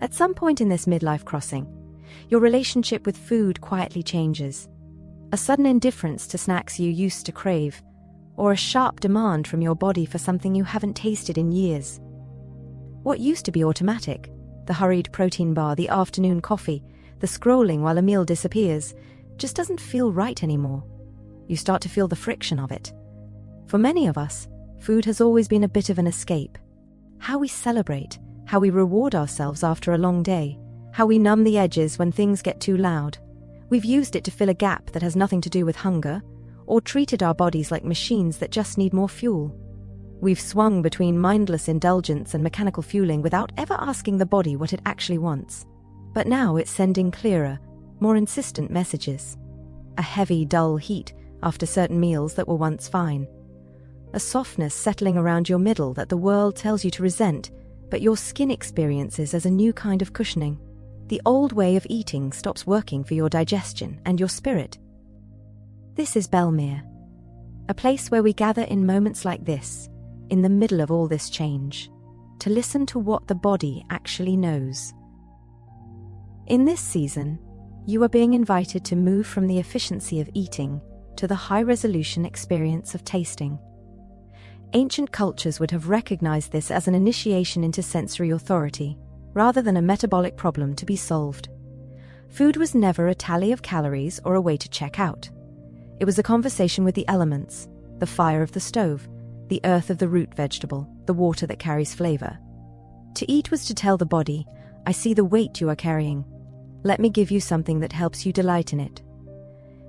At some point in this midlife crossing, your relationship with food quietly changes. A sudden indifference to snacks you used to crave, or a sharp demand from your body for something you haven't tasted in years. What used to be automatic, the hurried protein bar, the afternoon coffee, the scrolling while a meal disappears, just doesn't feel right anymore. You start to feel the friction of it. For many of us, food has always been a bit of an escape. How we celebrate, how we reward ourselves after a long day, how we numb the edges when things get too loud. We've used it to fill a gap that has nothing to do with hunger, or treated our bodies like machines that just need more fuel. We've swung between mindless indulgence and mechanical fueling without ever asking the body what it actually wants. But now it's sending clearer, more insistent messages. A heavy, dull heat after certain meals that were once fine. A softness settling around your middle that the world tells you to resent, but your skin experiences as a new kind of cushioning. The old way of eating stops working for your digestion and your spirit. This is Belmere, a place where we gather in moments like this, in the middle of all this change, to listen to what the body actually knows. In this season, you are being invited to move from the efficiency of eating to the high-resolution experience of tasting. Ancient cultures would have recognized this as an initiation into sensory authority, rather than a metabolic problem to be solved. Food was never a tally of calories or a way to check out. It was a conversation with the elements, the fire of the stove, the earth of the root vegetable, the water that carries flavor. To eat was to tell the body, I see the weight you are carrying. Let me give you something that helps you delight in it.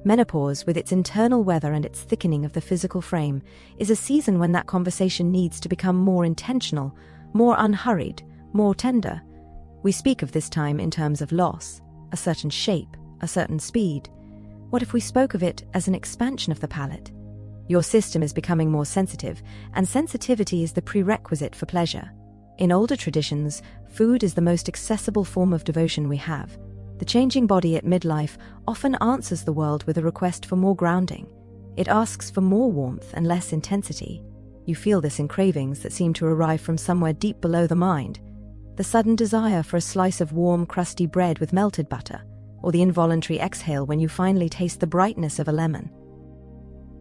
Menopause, with its internal weather and its thickening of the physical frame, is a season when that conversation needs to become more intentional, more unhurried, more tender. We speak of this time in terms of loss, a certain shape, a certain speed. What if we spoke of it as an expansion of the palate? Your system is becoming more sensitive, and sensitivity is the prerequisite for pleasure. In older traditions, food is the most accessible form of devotion we have. The changing body at midlife often answers the world with a request for more grounding. It asks for more warmth and less intensity. You feel this in cravings that seem to arrive from somewhere deep below the mind. The sudden desire for a slice of warm, crusty bread with melted butter, or the involuntary exhale when you finally taste the brightness of a lemon.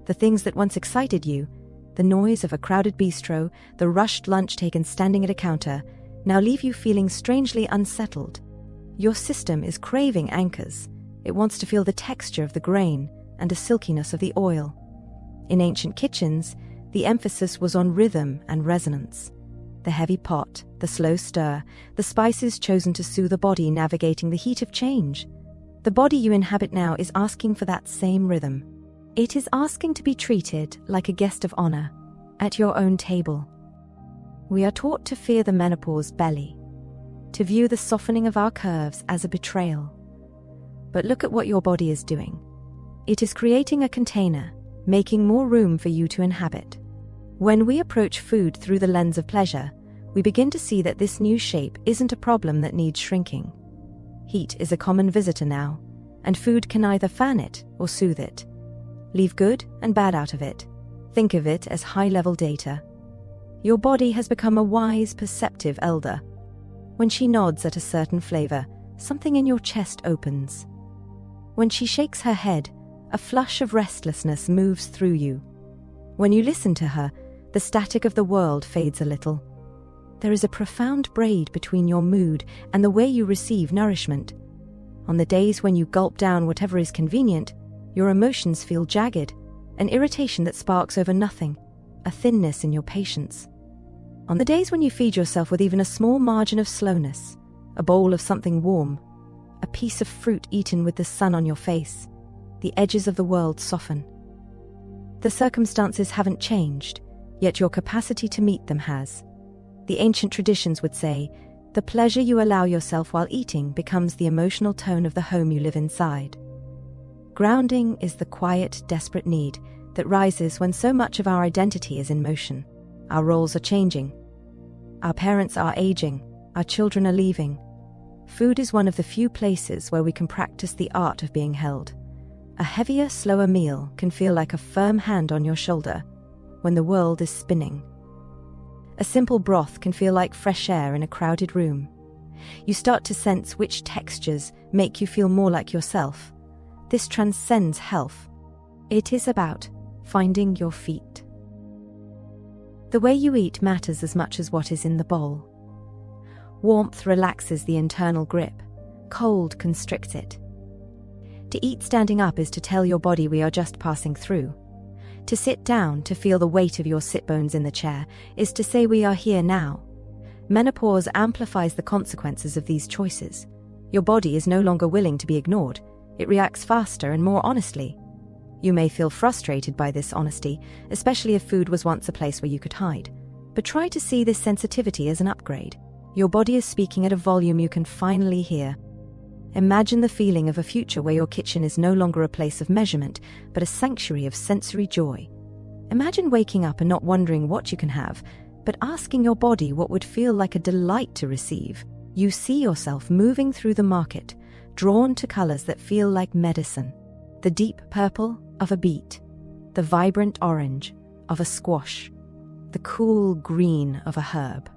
The things that once excited you, the noise of a crowded bistro, the rushed lunch taken standing at a counter, now leave you feeling strangely unsettled. Your system is craving anchors. It wants to feel the texture of the grain and the silkiness of the oil. In ancient kitchens, the emphasis was on rhythm and resonance. The heavy pot, the slow stir, the spices chosen to soothe the body navigating the heat of change. The body you inhabit now is asking for that same rhythm. It is asking to be treated like a guest of honor, at your own table. We are taught to fear the menopause belly, to view the softening of our curves as a betrayal. But look at what your body is doing. It is creating a container, making more room for you to inhabit. When we approach food through the lens of pleasure, we begin to see that this new shape isn't a problem that needs shrinking. Heat is a common visitor now, and food can either fan it or soothe it. Leave good and bad out of it. Think of it as high-level data. Your body has become a wise, perceptive elder. When she nods at a certain flavor, something in your chest opens. When she shakes her head, a flush of restlessness moves through you. When you listen to her, the static of the world fades a little. There is a profound braid between your mood and the way you receive nourishment. On the days when you gulp down whatever is convenient, your emotions feel jagged, an irritation that sparks over nothing, a thinness in your patience. On the days when you feed yourself with even a small margin of slowness, a bowl of something warm, a piece of fruit eaten with the sun on your face, the edges of the world soften. The circumstances haven't changed, yet your capacity to meet them has. The ancient traditions would say, the pleasure you allow yourself while eating becomes the emotional tone of the home you live inside. Grounding is the quiet, desperate need that rises when so much of our identity is in motion. Our roles are changing. Our parents are aging. Our children are leaving. Food is one of the few places where we can practice the art of being held. A heavier, slower meal can feel like a firm hand on your shoulder when the world is spinning. A simple broth can feel like fresh air in a crowded room. You start to sense which textures make you feel more like yourself. This transcends health. It is about finding your feet. The way you eat matters as much as what is in the bowl. Warmth relaxes the internal grip. Cold constricts it. To eat standing up is to tell your body we are just passing through. To sit down, to feel the weight of your sit bones in the chair, is to say we are here now. Menopause amplifies the consequences of these choices. Your body is no longer willing to be ignored. It reacts faster and more honestly. You may feel frustrated by this honesty, especially if food was once a place where you could hide. But try to see this sensitivity as an upgrade. Your body is speaking at a volume you can finally hear. Imagine the feeling of a future where your kitchen is no longer a place of measurement, but a sanctuary of sensory joy. Imagine waking up and not wondering what you can have, but asking your body what would feel like a delight to receive. You see yourself moving through the market, drawn to colors that feel like medicine. The deep purple of a beet, the vibrant orange of a squash, the cool green of a herb.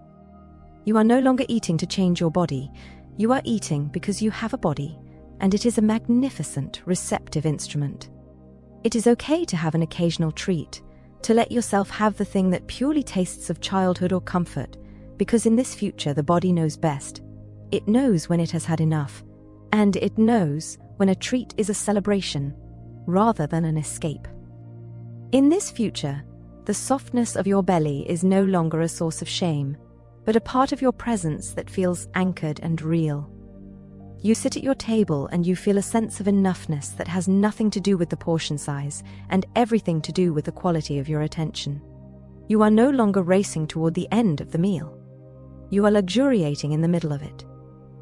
You are no longer eating to change your body. You are eating because you have a body, and it is a magnificent, receptive instrument. It is okay to have an occasional treat, to let yourself have the thing that purely tastes of childhood or comfort, because in this future the body knows best. It knows when it has had enough, and it knows when a treat is a celebration, rather than an escape. In this future, the softness of your belly is no longer a source of shame, but a part of your presence that feels anchored and real. You sit at your table and you feel a sense of enoughness that has nothing to do with the portion size and everything to do with the quality of your attention. You are no longer racing toward the end of the meal. You are luxuriating in the middle of it.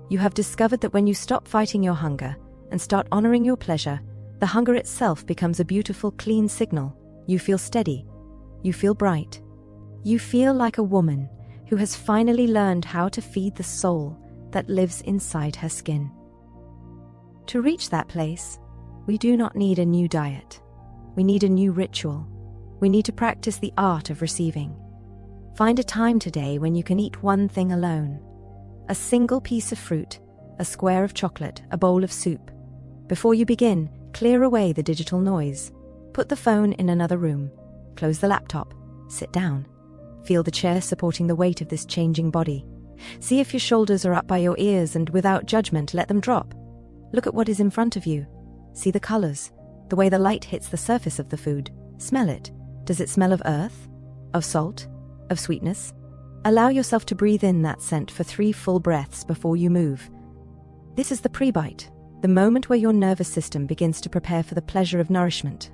You have discovered that when you stop fighting your hunger and start honoring your pleasure, the hunger itself becomes a beautiful, clean signal. You feel steady. You feel bright. You feel like a woman who has finally learned how to feed the soul that lives inside her skin. To reach that place, we do not need a new diet. We need a new ritual. We need to practice the art of receiving. Find a time today when you can eat one thing alone. A single piece of fruit, a square of chocolate, a bowl of soup. Before you begin, clear away the digital noise. Put the phone in another room. Close the laptop. Sit down. Feel the chair supporting the weight of this changing body. See if your shoulders are up by your ears, and without judgment, let them drop. Look at what is in front of you. See the colors, the way the light hits the surface of the food. Smell it. Does it smell of earth? Of salt? Of sweetness? Allow yourself to breathe in that scent for 3 full breaths before you move. This is the pre-bite, the moment where your nervous system begins to prepare for the pleasure of nourishment.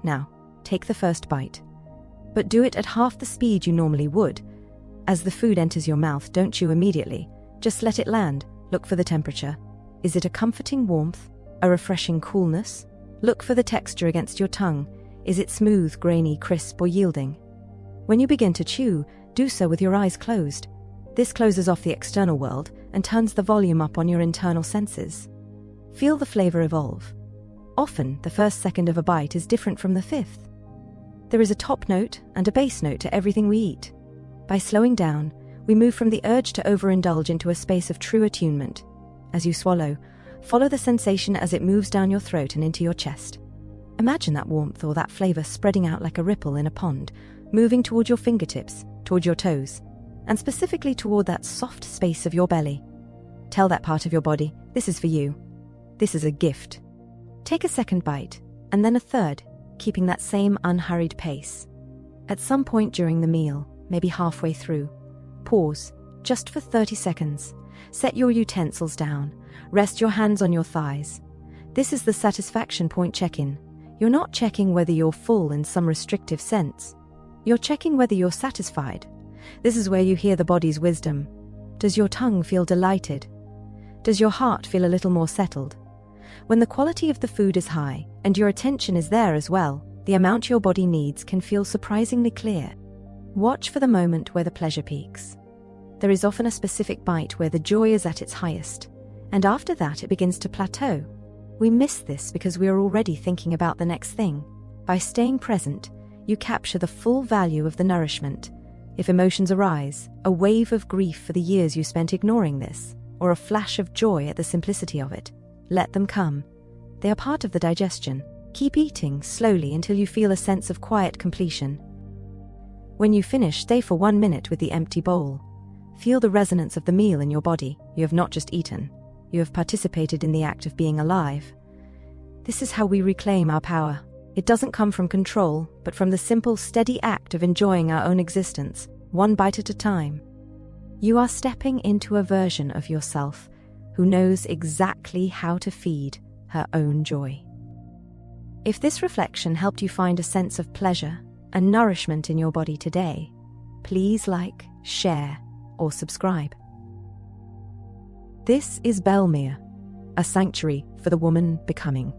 Now, take the first bite. But do it at half the speed you normally would. As the food enters your mouth, don't chew immediately. Just let it land. Look for the temperature. Is it a comforting warmth? A refreshing coolness? Look for the texture against your tongue. Is it smooth, grainy, crisp, or yielding? When you begin to chew, do so with your eyes closed. This closes off the external world and turns the volume up on your internal senses. Feel the flavor evolve. Often, the first second of a bite is different from the 5th. There is a top note and a base note to everything we eat. By slowing down, we move from the urge to overindulge into a space of true attunement. As you swallow, follow the sensation as it moves down your throat and into your chest. Imagine that warmth or that flavor spreading out like a ripple in a pond, moving toward your fingertips, toward your toes, and specifically toward that soft space of your belly. Tell that part of your body, this is for you. This is a gift. Take a second bite, and then a third, keeping that same unhurried pace. At some point during the meal, maybe halfway through, pause, just for 30 seconds. Set your utensils down. Rest your hands on your thighs. This is the satisfaction point check-in. You're not checking whether you're full in some restrictive sense. You're checking whether you're satisfied. This is where you hear the body's wisdom. Does your tongue feel delighted? Does your heart feel a little more settled? When the quality of the food is high, and your attention is there as well, the amount your body needs can feel surprisingly clear. Watch for the moment where the pleasure peaks. There is often a specific bite where the joy is at its highest, and after that it begins to plateau. We miss this because we are already thinking about the next thing. By staying present, you capture the full value of the nourishment, If emotions arise, a wave of grief for the years you spent ignoring this, or a flash of joy at the simplicity of it, let them come. They are part of the digestion. Keep eating slowly until you feel a sense of quiet completion. When you finish, stay for 1 minute with the empty bowl. Feel the resonance of the meal in your body. You have not just eaten, you have participated in the act of being alive. This is how we reclaim our power. It doesn't come from control, but from the simple, steady act of enjoying our own existence, one bite at a time. You are stepping into a version of yourself who knows exactly how to feed her own joy. If this reflection helped you find a sense of pleasure and nourishment in your body today, please like, share, or subscribe. This is Belmere, a sanctuary for the woman becoming.